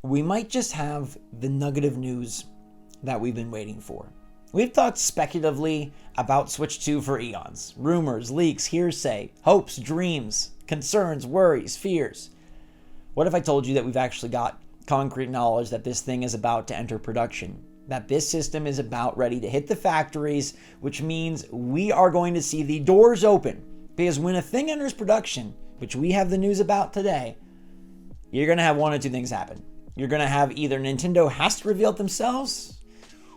we might just have the nugget of news that we've been waiting for. We've talked speculatively about Switch 2 for eons. Rumors, leaks, hearsay, hopes, dreams, concerns, worries, fears. What if I told you that we've actually got concrete knowledge that this thing is about to enter production? That this system is about ready to hit the factories, which means we are going to see the doors open. Because when a thing enters production, which we have the news about today, you're going to have one of two things happen. You're going to have either Nintendo has to reveal it themselves,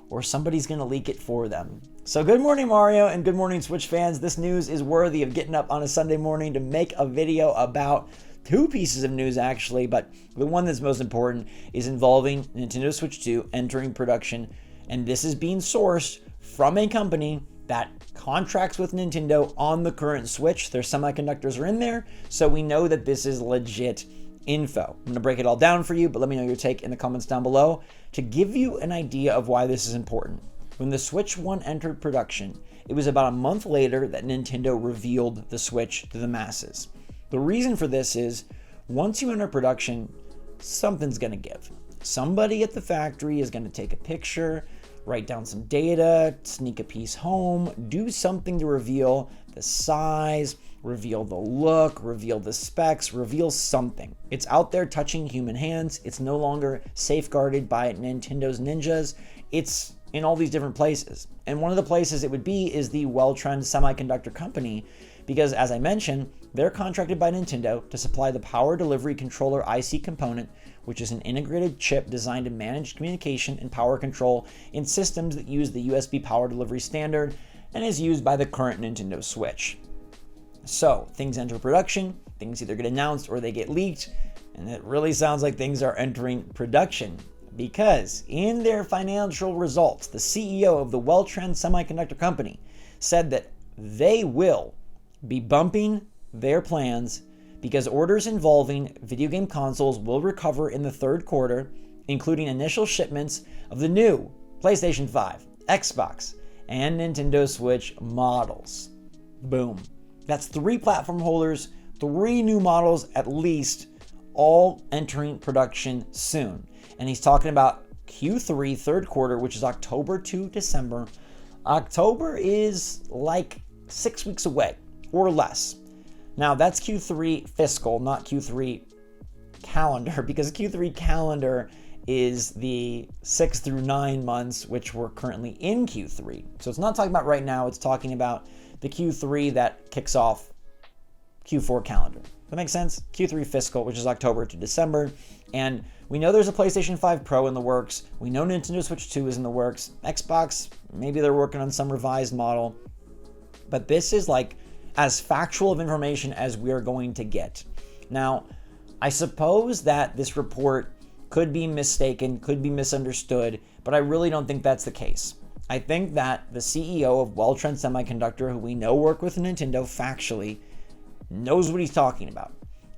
or somebody's going to leak it for them. So good morning, Mario, and good morning, Switch fans. This news is worthy of getting up on a Sunday morning to make a video about two pieces of news, actually, but the one that's most important is involving Nintendo Switch 2 entering production, and this is being sourced from a company that contracts with Nintendo on the current Switch. Their semiconductors are in there, so we know that this is legit info. I'm going to break it all down for you, but let me know your take in the comments down below to give you an idea of why this is important. When the Switch 1 entered production, it was about a month later that Nintendo revealed the Switch to the masses. The reason for this is, once you enter production, something's going to give. Somebody at the factory is going to take a picture, write down some data, sneak a piece home, do something to reveal the size, reveal the look, reveal the specs, reveal something. It's out there touching human hands. It's no longer safeguarded by Nintendo's ninjas. It's in all these different places. And one of the places it would be is the Well-Trend Semiconductor Company, because as I mentioned, they're contracted by Nintendo to supply the power delivery controller IC component, which is an integrated chip designed to manage communication and power control in systems that use the USB power delivery standard and is used by the current Nintendo Switch. So things enter production, things either get announced or they get leaked, and it really sounds like things are entering production because in their financial results, the CEO of the Well-Trend Semiconductor Company said that they will be bumping their plans because orders involving video game consoles will recover in the third quarter, including initial shipments of the new PlayStation 5, Xbox, and Nintendo Switch models. Boom. That's 3 platform holders, 3 new models at least, all entering production soon. And he's talking about Q3, third quarter, which is October to December. October is like 6 weeks away or less. Now that's Q3 fiscal, not Q3 calendar, because Q3 calendar is the 6 through 9 months, which we're currently in Q3. So it's not talking about right now, it's talking about the Q3 that kicks off Q4 calendar. That makes sense? Q3 fiscal, which is October to December. And we know there's a PlayStation 5 Pro in the works. We know Nintendo Switch 2 is in the works. Xbox, maybe they're working on some revised model. But this is like as factual of information as we're going to get. Now, I suppose that this report could be mistaken, could be misunderstood, but I really don't think that's the case. I think that the CEO of Well-Trend Semiconductor, who we know work with Nintendo factually, knows what he's talking about.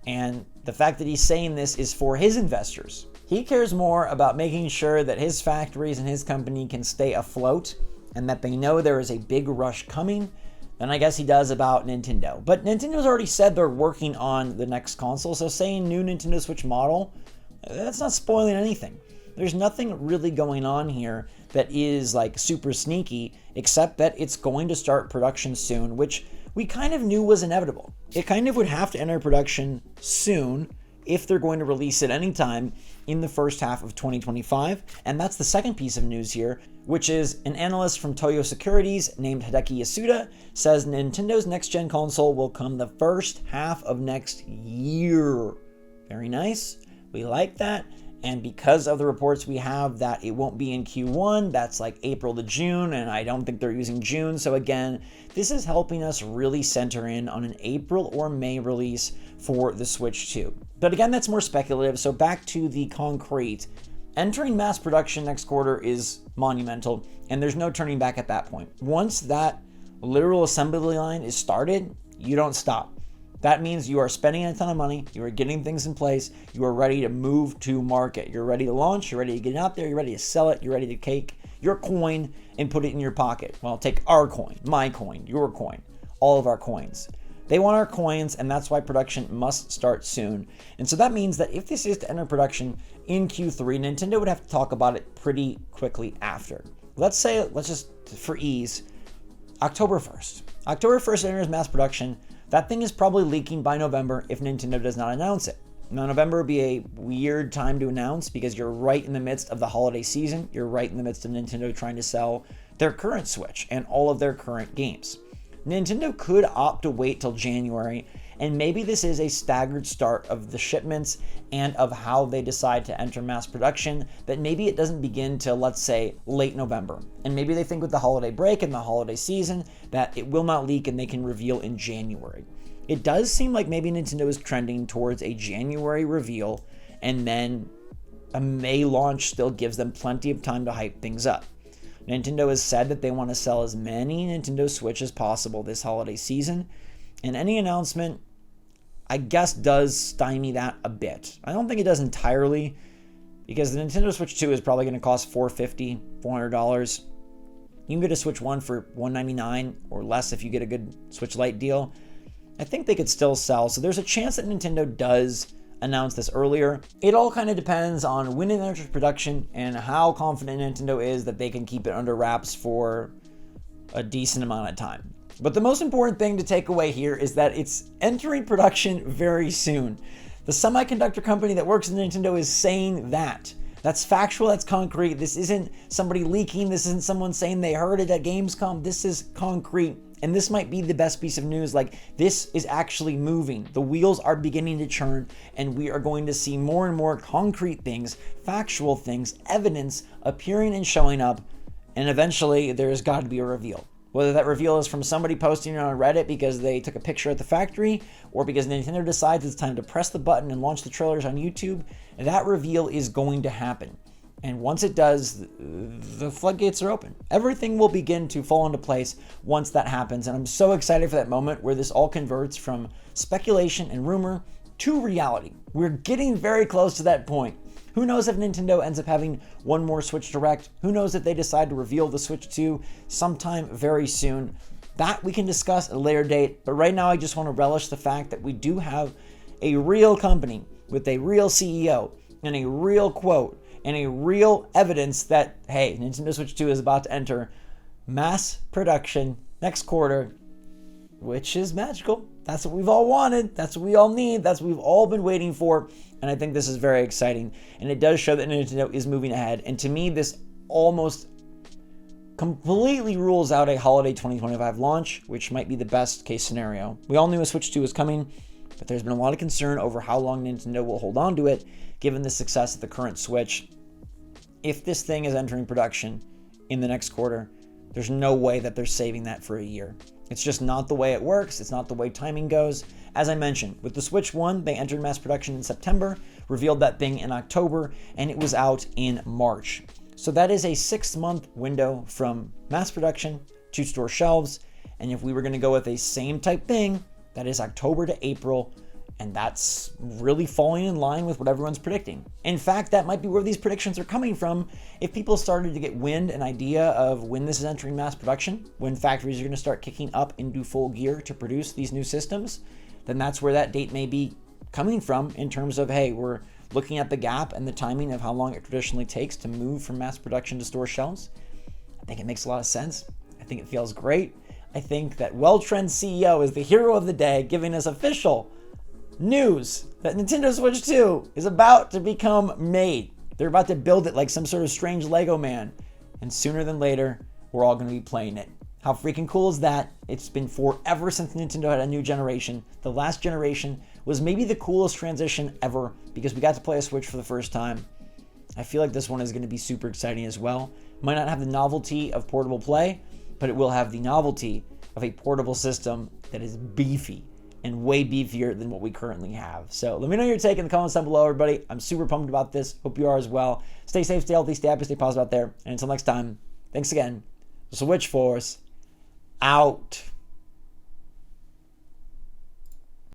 And the fact that he's saying this is for his investors. He cares more about making sure that his factories and his company can stay afloat and that they know there is a big rush coming than I guess he does about Nintendo. But Nintendo's already said they're working on the next console, so saying new Nintendo Switch model, that's not spoiling anything. There's nothing really going on here that is like super sneaky, except that it's going to start production soon, which we kind of knew was inevitable. It kind of would have to enter production soon if they're going to release it anytime in the first half of 2025. And that's the second piece of news here, which is an analyst from Toyo Securities named Hideki Yasuda says Nintendo's next-gen console will come the first half of next year. Very nice. We like that. And because of the reports we have that it won't be in Q1, that's like April to June, and I don't think they're using June. So again, this is helping us really center in on an April or May release for the Switch 2. But again, that's more speculative. So back to the concrete. Entering mass production next quarter is monumental, and there's no turning back at that point. Once that literal assembly line is started, you don't stop. That means you are spending a ton of money, you are getting things in place, you are ready to move to market. You're ready to launch, you're ready to get out there, you're ready to sell it, you're ready to take your coin and put it in your pocket. Well, take our coin, my coin, your coin, all of our coins. They want our coins, and that's why production must start soon. And so that means that if this is to enter production in Q3, Nintendo would have to talk about it pretty quickly after. Let's just, for ease, October 1st. October 1st enters mass production. That thing is probably leaking by November if Nintendo does not announce it. Now, November would be a weird time to announce because you're right in the midst of the holiday season. You're right in the midst of Nintendo trying to sell their current Switch and all of their current games. Nintendo could opt to wait till January, and maybe this is a staggered start of the shipments and of how they decide to enter mass production, that maybe it doesn't begin till, let's say, late November. And maybe they think with the holiday break and the holiday season that it will not leak and they can reveal in January. It does seem like maybe Nintendo is trending towards a January reveal, and then a May launch still gives them plenty of time to hype things up. Nintendo has said that they want to sell as many Nintendo Switch as possible this holiday season, and any announcement, I guess, does stymie that a bit. I don't think it does entirely, because the Nintendo Switch 2 is probably going to cost $450, $400. You can get a Switch 1 for $199 or less if you get a good Switch Lite deal. I think they could still sell, so there's a chance that Nintendo does announce this earlier. It all kind of depends on when it enters production and how confident Nintendo is that they can keep it under wraps for a decent amount of time. But the most important thing to take away here is that it's entering production very soon. The semiconductor company that works in Nintendo is saying that. That's factual, that's concrete. This isn't somebody leaking, this isn't someone saying they heard it at Gamescom. This is concrete. And this might be the best piece of news. Like, this is actually moving. The wheels are beginning to churn, and we are going to see more and more concrete things, factual things, evidence appearing and showing up. And eventually, there's got to be a reveal. Whether that reveal is from somebody posting it on Reddit because they took a picture at the factory, or because Nintendo decides it's time to press the button and launch the trailers on YouTube, that reveal is going to happen. And once it does, the floodgates are open. Everything will begin to fall into place once that happens. And I'm so excited for that moment where this all converts from speculation and rumor to reality. We're getting very close to that point. Who knows if Nintendo ends up having one more Switch Direct? Who knows if they decide to reveal the Switch 2 sometime very soon? That we can discuss at a later date. But right now, I just want to relish the fact that we do have a real company with a real CEO and a real quote and a real evidence that, hey, Nintendo Switch 2 is about to enter mass production next quarter, which is magical. That's what we've all wanted. That's what we all need. That's what we've all been waiting for. And I think this is very exciting. And it does show that Nintendo is moving ahead. And to me, this almost completely rules out a holiday 2025 launch, which might be the best case scenario. We all knew a Switch 2 was coming, but there's been a lot of concern over how long Nintendo will hold on to it, given the success of the current Switch. If this thing is entering production in the next quarter, there's no way that they're saving that for a year. It's just not the way it works. It's not the way timing goes. As I mentioned, with the Switch 1, they entered mass production in September, revealed that thing in October, and it was out in March. So that is a 6-month window from mass production to store shelves. And if we were going to go with a same type thing, that is October to April. And that's really falling in line with what everyone's predicting. In fact, that might be where these predictions are coming from. If people started to get wind and idea of when this is entering mass production, when factories are going to start kicking up into full gear to produce these new systems, then that's where that date may be coming from in terms of, hey, we're looking at the gap and the timing of how long it traditionally takes to move from mass production to store shelves. I think it makes a lot of sense. I think it feels great. I think that Well-Trend's CEO is the hero of the day, giving us official news that Nintendo Switch 2 is about to become made. They're about to build it like some sort of strange Lego man. And sooner than later, we're all going to be playing it. How freaking cool is that? It's been forever since Nintendo had a new generation. The last generation was maybe the coolest transition ever because we got to play a Switch for the first time. I feel like this one is going to be super exciting as well. Might not have the novelty of portable play, but it will have the novelty of a portable system that is beefy and way beefier than what we currently have. So let me know your take in the comments down below, everybody. I'm super pumped about this. Hope you are as well. Stay safe, stay healthy, stay happy, stay positive out there. And until next time, thanks again. SwitchForce out.